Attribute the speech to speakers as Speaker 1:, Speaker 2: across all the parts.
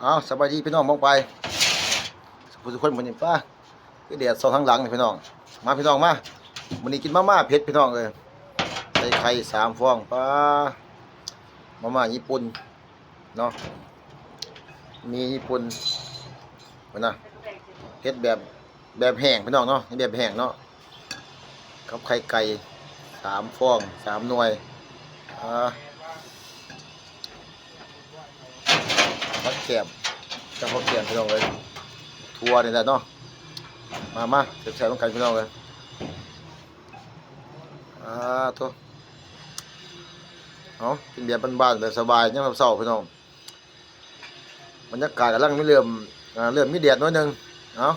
Speaker 1: เอาสบายดีพี่น้องมองไปทุกคนเหมือนป้าคือแดดส่องทางหลังนี่พี่น้องมาพี่น้องมาวันนี้กินมาม่าเผ็ดพี่น้องเลยใส่ไข่3 ฟองป้ามาม่าญี่ปุ่นเนาะมีญี่ปุ่นเห็นนะเผ็ดแบบแห้งพี่น้องเนาะนี่แบบแห้งเนาะกับไข่ไก่3 ฟอง3 หน่วยผักแกบกับผักแกบพี่น้องเลยทัวร์นี่แหละเนาะมาเสร็จๆต้องกันพี่น้องเลยทุกเอากินเบียร์บ้านๆแบบสบายเนี่ยเศร้าพี่น้องบรรยากาศกำลังไม่เริ่มมีแดดน้อยนึงเอา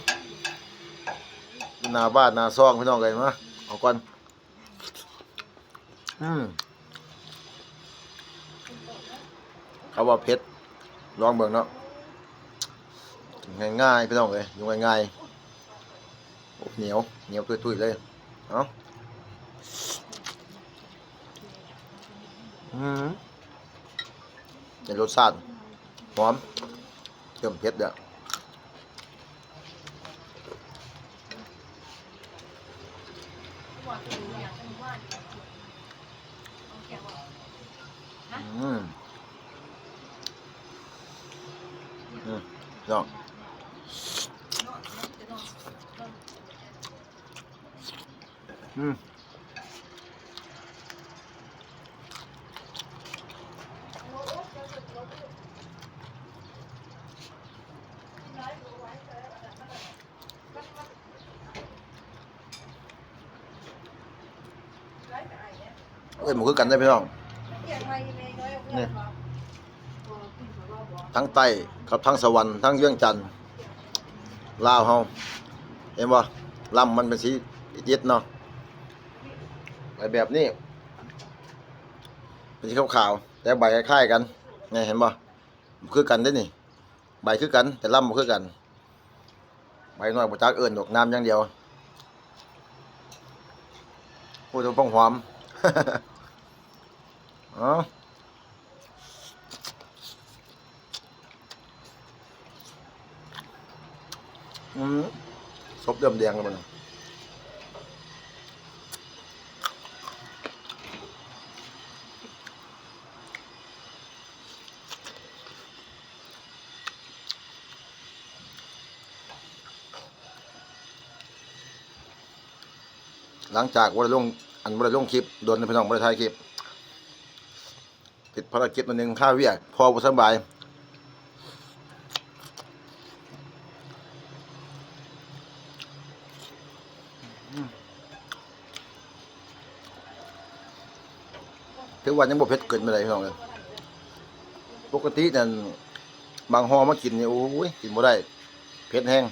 Speaker 1: หน้าบ้านหน้าซองพี่น้องเลยมาเอาก่อนเขาว่าเผ็ดลองเบิ่งเนาะง่ายๆพี่น้องเลยอยู่ง่ายๆเหนียวตุ้ยๆเลยเอาในรสชาติหอมเติมเผ็ดเด้อเนาะมันคือกันได้พี่น้องนี่ทั้งใต้กับทั้งสวรรค์ทั้งเยื่องจันทร์ลาวเฮาเห็นบ่ลำมันเป็นสีเย็ดเนาะแบบนี้เป็นสีขาวๆแต่ใบคล้ายๆกันไงเห็นบ่คือกันได้นี่ใบคือกันแต่ลำบ่คือกันใบน้อยบ่จักเอิ้นดอกน้ำอย่างเดียวโอ้ยต้องหอมอ๋อซบเดิมแดงเลยมันหลังจากวันลงคลิปโดนพี่น้องบริษัทคลิปติดภารกิจนึงข้าเวียกพอบ่สบายถือว่ายังบ่เผ็ดเกินไปเลยพี่น้องเลยปกตินั่นบางห่อมากินนี่โอ้ยกินบ่ได้เผ็ดแห้ง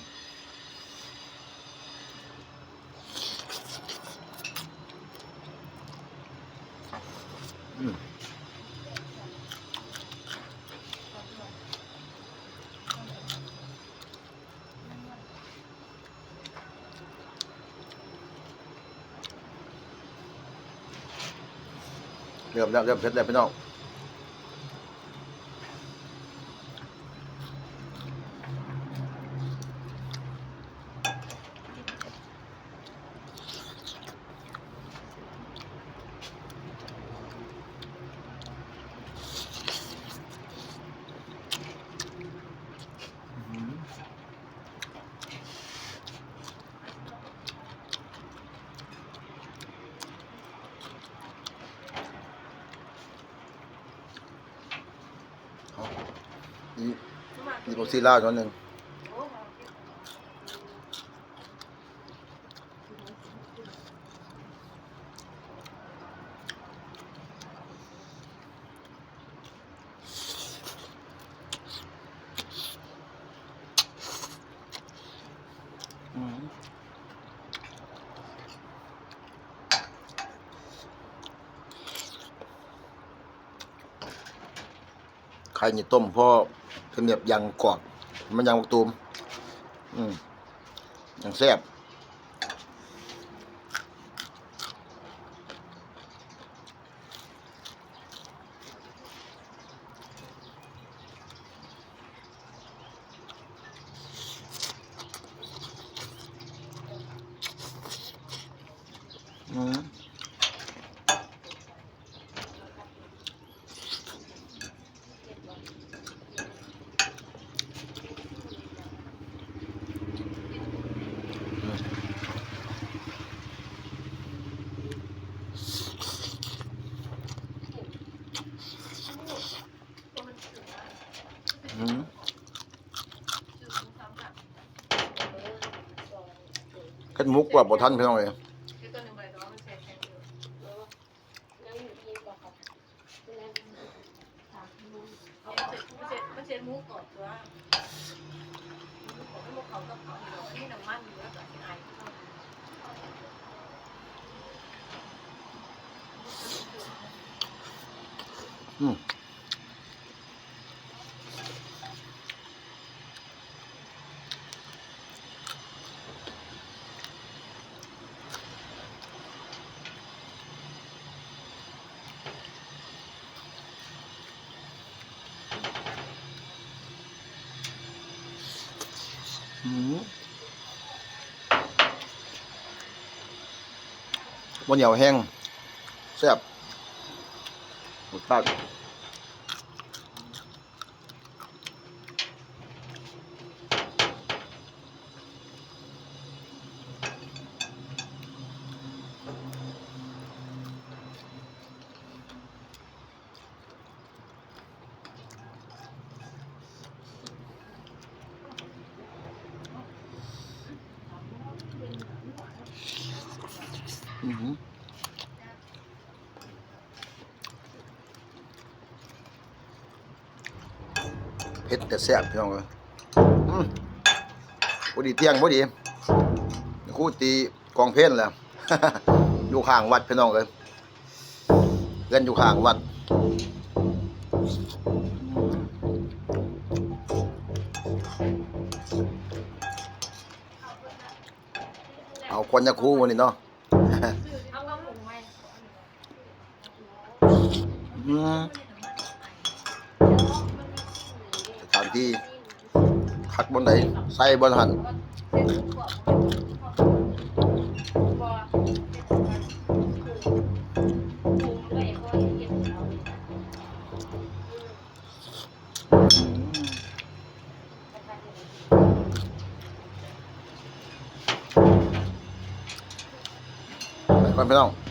Speaker 1: เริ่มเผ็ดแล้วพี่น้องนี่โรซี่ล่าช้อนหนึ่งไข่นี่ต้มพอเป็นแบบยังกรอบมันยังตูมยังแซ่บ อืมขึ้นมุกว่าบ่ทันพี่น้องเอ้ย
Speaker 2: มันเช็ดมุกก่อนตัวมุกเขาต้องเขาอยู่อันนี้น้ำมันอยู่แล้วก็ไอ
Speaker 1: อืมอืมบ่เหนียวแห้งแซ่บหมดปากอืมเผ็ดแต่แซ่บพี่น้องเอ้ยอืมบ่ดีเที่ยงบ่ดีครูตีกองเพลนแล้ว อยู่ข้างวัดพี่น้องเอ้ยเงินอยู่ข้างวัดเอาคนจะคู่วันนี้เนาะ
Speaker 2: เอากระปุกไหม
Speaker 1: อืมสถานที่คักบนไหนใส่บนหันไปก่อนพี่น้อง